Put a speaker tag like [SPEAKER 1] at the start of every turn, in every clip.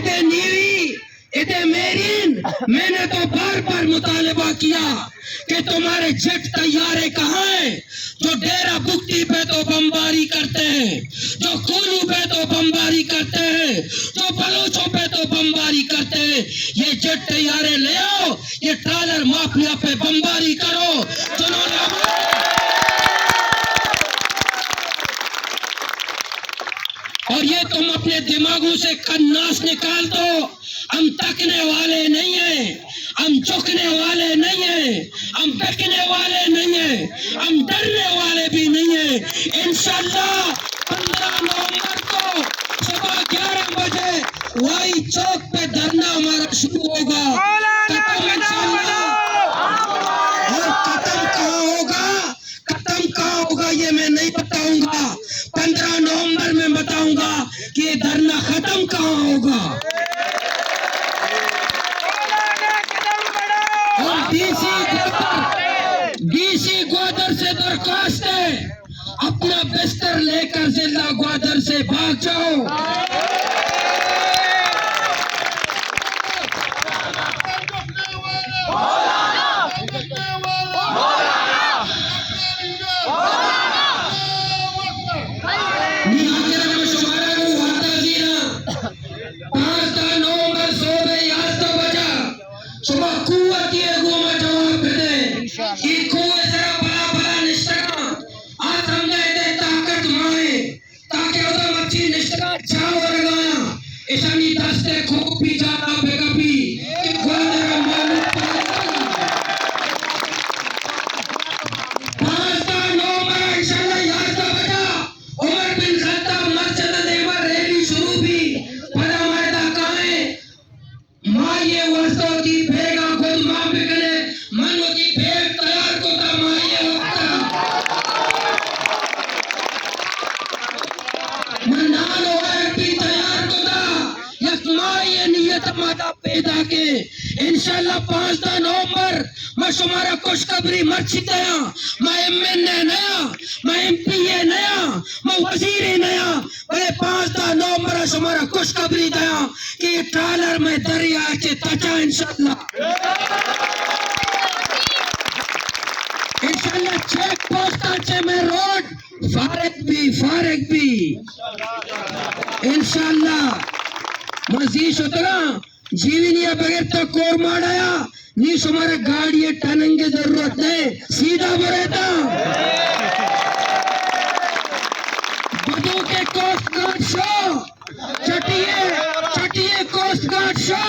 [SPEAKER 1] इधे नीवी इधे marine, मैंने तो बार बार मुतालबा किया कि तुम्हारे जेट तैयारे कहाँ हैं जो डेरा बुक्ती पे तो बमबारी करते हैं, जो कोलू पे तो बमबारी करते हैं, जो बलोचों पे तो बमबारी करते हैं। ये जेट तैयारे ले आओ, ये ट्रालर माफिया पे बमबारी करो। और ये तुम अपने दिमागों से कन्नास निकाल दो। हम तकने वाले नहीं हैं, हम झुकने वाले नहीं हैं, हम बिकने वाले नहीं हैं, हम डरने वाले भी नहीं हैं। इंशाल्लाह 15 नवंबर को सुबह 11 बजे वाई चौक पे धरना हमारा शुरू होगा। खत्म इंशाल्लाह। और खत्म कहाँ होगा ये मैं नहीं बताऊंगा। 15 नवंबर में बताऊंगा कि ये धरना खत्म कहाँ होगा। और डीसी ग्वादर से दरख्वास्त है, अपना बिस्तर लेकर जिला ग्वादर से भाग जाओ। पैदा के इंशाल्लाह 5 नवंबर मैं शुमारा खुशखबरी मर्ची दया, मैं एमएनए नया, मैं एमपीए नया, मैं वजीर नया। भले 5 नवंबर शुमारा खुशखबरी दया कि ट्रालर में दरिया के तचा इंशाल्लाह चेक पोस्ट में रोड फारग भी इंशाल्लाह मजीद उतरा जीवनिया बगैर तो कोर माराया नी हमारे गाड़ी टनंग की जरूरत नहीं, सीधा बरेता बदू के कोस्ट गार्ड शो चटिए कोस्ट गार्ड शो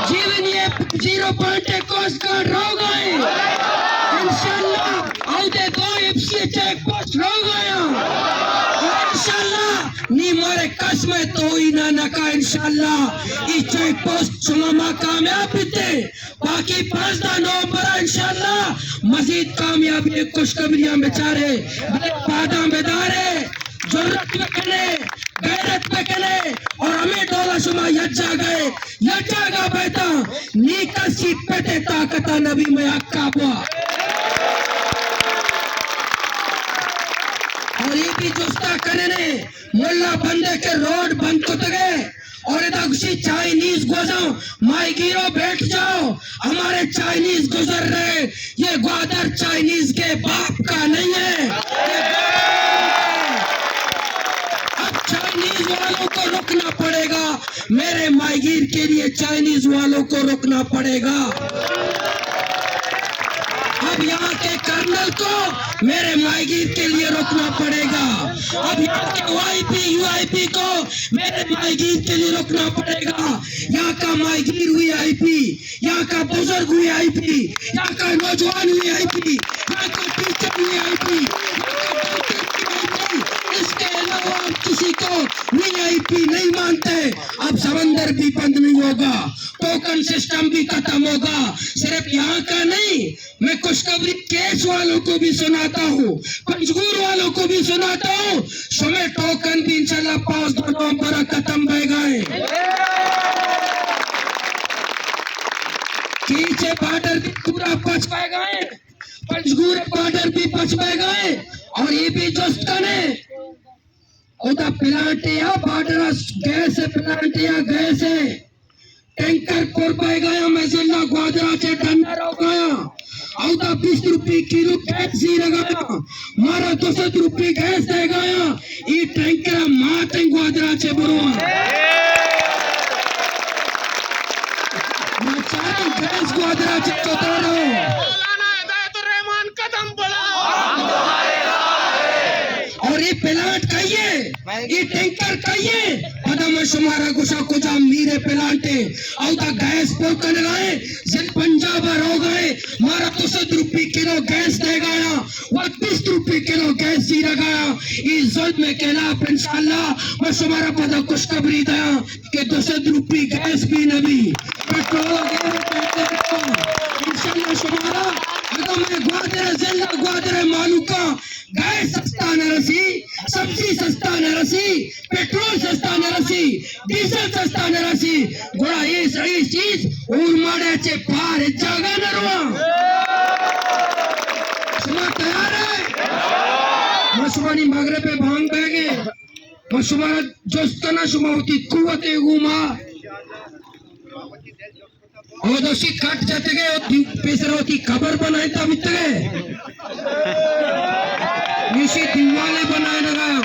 [SPEAKER 1] जीवनिया 0 पॉइंट कोस्ट गार्ड रो गए इंशाल्लाह। आउटे 2 एफसी चेक पोस्ट रो गया इंशाल्लाह। नी मारे कसम तो ही ना नका इंशाल्लाह इस चेक पोस्ट सुमा कामयाब थे। बाकी 5 नवंबर इंशाल्लाह मजीद कामयाबी खुशखबरियां बेचारे बादा बेदारे जरूरत पे कने गैरत पे कने और हमें डोला शुमा यज्जा गा बेटा नी कसी पेटे ताकता नबी में अक्का बुआ और ये भी जुस्ता करने मुल्ला बंदे के रोड बंद को गए और इधर किसी चाइनीज गुजर माई गिरो बैठ जाओ, हमारे चाइनीज गुजर रहे। ये ग्वादर चाइनीज के बाप का नहीं है। अब चाइनीज वालों को रुकना पड़ेगा, मेरे माईगीर के लिए चाइनीज वालों को रुकना पड़ेगा। अब यहाँ के कर्नल को मेरे माईगीर के लिए रुकना पड़ेगा। अब यहाँ के वाईपी यूआईपी को मेरे माईगीर के लिए रुकना पड़ेगा। यहाँ का माईगीर वीआईपी, यहाँ का बुजुर्ग वीआईपी, यहाँ का नौजवान वीआईपी, यहाँ का टीचर वीआईपी, इसके अलावा आप किसी को वीआईपी नहीं मानते। अब समंदर भी बंद नहीं होगा, टोकन सिस्टम भी खत्म होगा। सिर्फ यहाँ का नहीं, मैं खुशखबरी केस वालों को भी सुनाता हूँ, पंजगूर वालों को भी सुनाता हूँ। सुमे टोकन भी इंशाल्लाह 5 नवंबर खत्म हो गए। पीछे बॉर्डर भी पूरा बच पाए गए, पंजगूर बॉर्डर भी बच पाए गए और ये भी जोस्त कने ओदा प्लांट या बाडरा गैस प्लांट या गैस टैंकर कोरबाई गया मैं जिला ग्वादरा चे टंडर हो गया औदा 20 रुपये किलो गैस ही लगाया मारा 200 रुपये गैस दे गया ये टैंकर माते ग्वादरा चे बरुआ मैं चाहे गैस ग्वादरा चे चौतारो और ये प्लांट कहिए ये टैंकर कहिए पदम शुमारा गुशा कुजा मीरे प्लांटे औदा गैस पोर कर गए जिन पंजाब हो गए मारा 200 रुपये किलो गैस दे गया 30 रुपये किलो गैस ही लगाया इस जुल्म में कहना इंशाल्लाह मैं शुमारा पदा खुशखबरी दया कि 200 रुपये गैस भी नबी पेट्रोल इंशाल्लाह शुमारा अगर मैं ग्वादर जिला ग्वादर मालूका गैस सस्ता न रसी सब्जी सस्ता न रसी पेट्रोल सस्ता न रसी डीजल सस्ता न रसी गोड़ा ये सही चीज और मारे चे पार जागा न रुआ सुना तैयार है मशुमानी मगरब पे भांग बैगे मशुमारा जोस्तना शुमावती कुवते गुमा और दोषी कट जाते गए और पेसरों की खबर बनाए तब इतने निशी दिवाले बनाए लगाया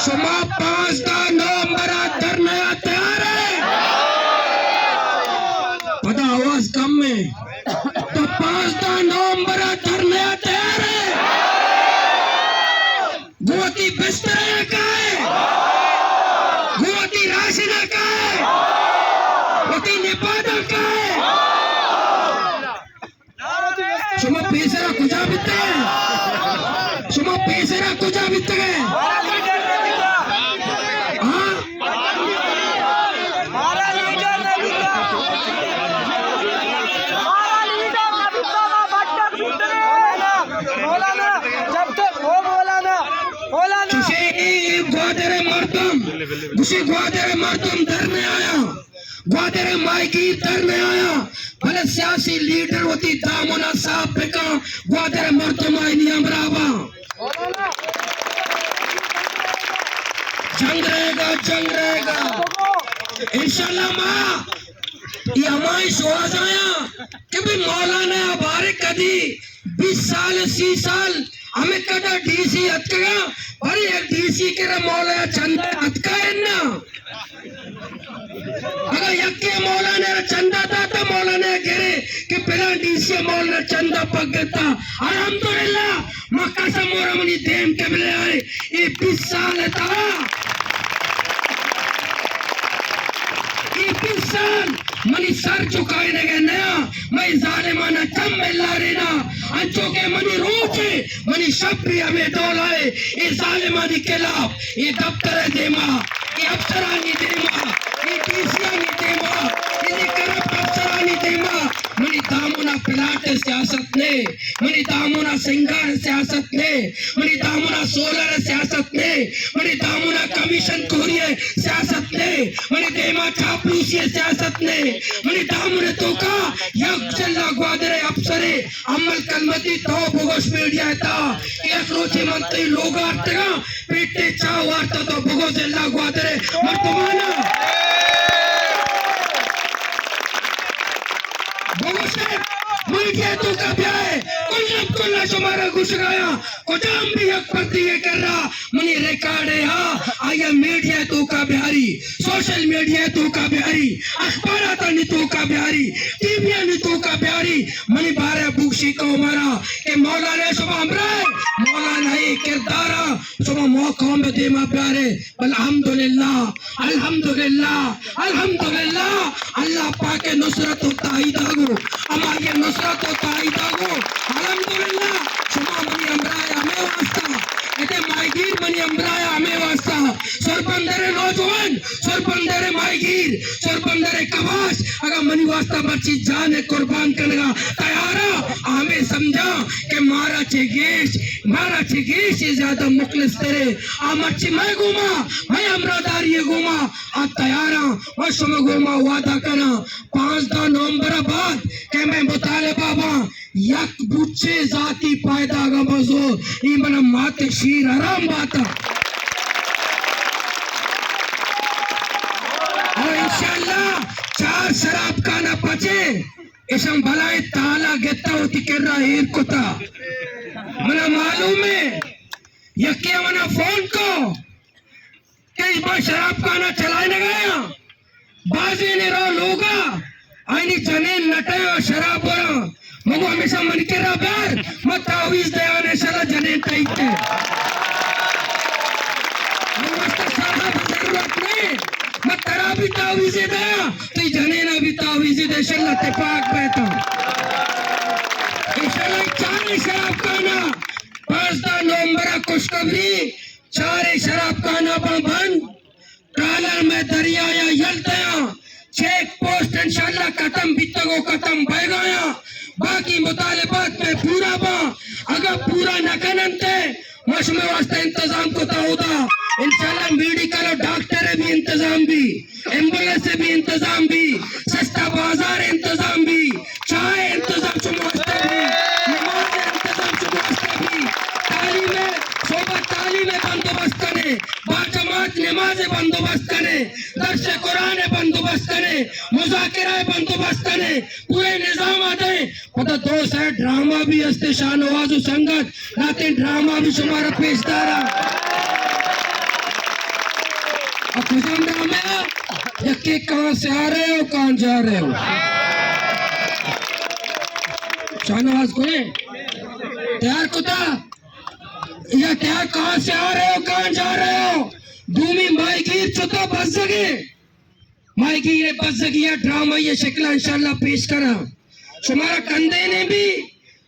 [SPEAKER 1] शुमा 5 नवंबर धरना तैयार है पता आवाज कम में तो 5 नवंबर धरना तैयार है गुवाती बिस्तर का है गुवाती राशन का है गुवाती नेपाल का है शुमा पेसरा कुजा बित्ते शुमा पेसरा कुजा बित्ते ग्वादर मर्दम धरने आया ग्वादर मायकी धरने आया भले सियासी लीडर होती दामोना साहब पे का ग्वादर मर्दम आई नियम रावा जंग रहेगा इंशाल्लाह माँ ये हमारी शुआज आया कि भी मौलाना हमारे कदी 20 साल 30 साल हमें कदा डीसी हत्या और ये डीसी के मौलाना चंदा हत्या है ना अगर यक्के मौलाना चंदा था तो मौलाना गिरे कि पहला डीसी मौलाना चंदा पकड़ता अल्हम्दुलिल्लाह मक्का से मोरमनी देम के मिले आए ये 20 साल था ये 20 साल मनी सर झुकाए लगे नया मैं जालिमाना चम मिला रेना अंचो के मनी रोचे मनी शब्द हमें डोलाए ये जालिमानी खिलाफ ये दफ्तर देमा ये अफसरानी देमा ये डीसीआनी देमा ये करप्ट अफसरानी देमा मनी दामुना प्लाट सियासत ने मनी दामुना सिंगार सियासत ने मनी दामुना सोलर सियासत ने मनी दामुना कमीशन कोरिए सियासत ने मनी देमा चापलूसी सियासत ने मनी दामुने तो का यक चला ग्वादरे अफसरे अमल कलमती तो भुगोश मीडिया था एक रोचे मंत्री लोग आते का पेटे चाव आरता तो भुगोश चला ग्वादरे मर्तमाना भुगोश मीडिया तो का ब्याह कुल्ला शुमारा घुस गया कुजाम भी हक परती है कर रहा मनी रिकॉर्ड है हाँ आया मीडिया तो का बिहारी सोशल मीडिया तो का बिहारी अखबारात ने तो का बिहारी टीवियां ने तो का बिहारी मनी बारे बुक्सी को मारा के मौलाना सुबह हमरे मौलाना ये किरदारा सुबह मौका में देमा प्यारे अल्हम्दुलिल्लाह अल्हम्दुलिल्लाह अल्हम्दुलिल्लाह अल्लाह पाक के नुसरत होता ही दागो हमारी नुसरत होता ही दागो अल्हम्दुलिल्लाह सुबह मनी अमराया में वास्ता एते मायगीर मनी अमराया हमें वास्ता सरबंदरे नौजवान सरबंदरे मायगीर सरबंदरे कवाश अगर मनी वास्ता बच्ची जान कुर्बान करने तैयारा हमें समझा कि मारा चेगेश से ज्यादा मुखलिस तेरे आ मच्छी मैं घूमा मैं अमरादारी घूमा आ तैयारा मैं सुम घूमा वादा करा 5 नवंबर बाद के मैं मुताले बाबा यक बुच्चे जाती पायदा गमजो इमन माते शीर आराम बाता और इंशाल्लाह चार शराब खाना पचे इसम भलाई ताला गेता होती कर रहा हीर कुता मना मालूम है यके मना फोन को कई बार शराब खाना चलाए न गया बाजी ने रो लोगा आईनी जने नटे और शराब बोला मगो हमेशा मन के रहा बैर मत तावीज दे आने शाला जने टाइटे मस्त सादा जरूरत नहीं मत तरा भी तावीजे दया तो जने ना भी तावीजे दे शाला तेपाक बैठा इंशाल्लाह चार शराब खाना 5 नवंबर खुशखबरी 4 शराब खाना बंद ट्रालर में दरिया या यलतया चेक पोस्ट इंशाल्लाह खत्म बितगो खत्म भय गया बाकी मुतालिबात में पूरा बा अगर पूरा न करनते मशमे वास्ते इंतजाम को होता इंशाल्लाह मेडिकल और डॉक्टर भी इंतजाम भी एम्बुलेंस भी इंतजाम भी सस्ता बाजार इंतजाम भी चाय इंतजाम वास्ते भी नमाज इंतजाम वास्ते भी तालीम सोबत तालीम बंदोबस्त करे बाजमात नमाज बंदोबस्त करे दर्स कुरान बंदोबस्त करे मुज़ाकिरा बंदोबस्त करे पूरे निजाम आते पता 2 साइड ड्रामा भी हस्ते शाहनवाज संगत रातें ड्रामा भी तुम्हारा पेशदारा अब खुशम ड्रामा यके कहां से आ रहे हो कहां जा रहे हो शाहनवाज को तैयार कुता या क्या कहां से आ रहे हो कहां जा रहे हो भूमि माईगीर चुता बस सके माईगीर बस सकिया ड्रामा ये शक्ल इंशाल्लाह पेश करा तुम्हारा कंधे ने भी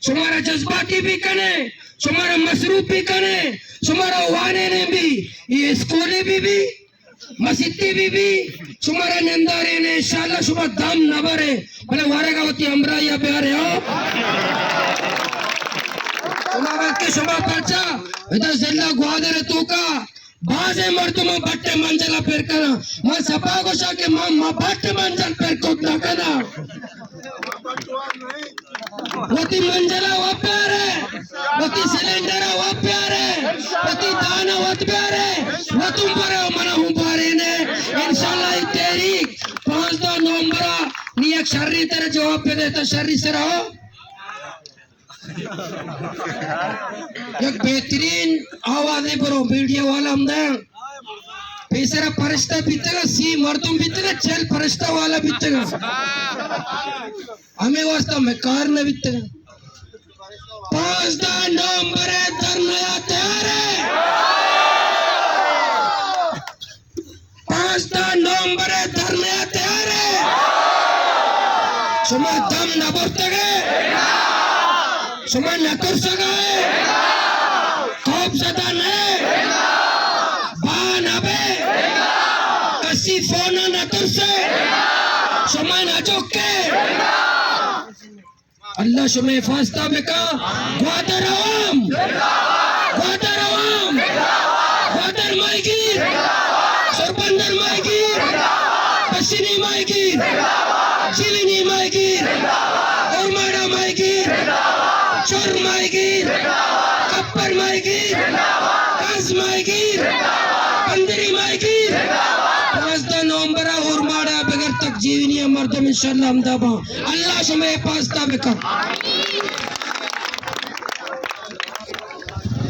[SPEAKER 1] तुम्हारा जज्बाती भी करे तुम्हारा मसरूफ भी करे तुम्हारा वाने ने भी ये स्कूले भी मस्जिद भी तुम्हारा नंदारे ने इंशाल्लाह सुबह दम न भरे भले वारेगावती हमरा या प्यारे हो के शोभा पर्चा इधर जिला ग्वादर तूका बाजे मर्दुम बट्टे मंजला पेर करा मैं सपा गोशा के मां बट्टे मंजल पेर कोट ना करा वती मंजला वो प्यारे वती सिलेंडर वो प्यारे वती दाना वो प्यारे वो तुम पर मना हूं बारे ने इंशाल्लाह तेरी 5 नवंबर नी एक शर्री तेरे जवाब पे देता शर्री से रहो एक बेहतरीन आवाज है बरो मीडिया वाला हमदा पेसरा फरिश्ता बितगा सी मर्दुम बितगा चल फरिश्ता वाला बितगा हमें वास्ता में कार न बितगा 5 नवंबर धरना तैयार है 5 नवंबर धरना तैयार है सुमा दम न बरतगे सुमन न कर सके खौफ ज़दा नहीं बान अबे कसी फोन न कर से सुमन अजोके अल्लाह शुमे फास्ता बेका ग्वादर माईगीर सरबंदर माईगीर पश्चिमी माईगीर चिलिनी माईगीर उर्माड़ा माईगीर चोर माईगीर कप्पर माईगीर काज माईगीर पंदरी माईगीर 5 नवंबर उर्माड़ा बगैर तक जीवनी मर्दम इंशाल्लाह हमदाबा अल्लाह शुमे पास्ता बेका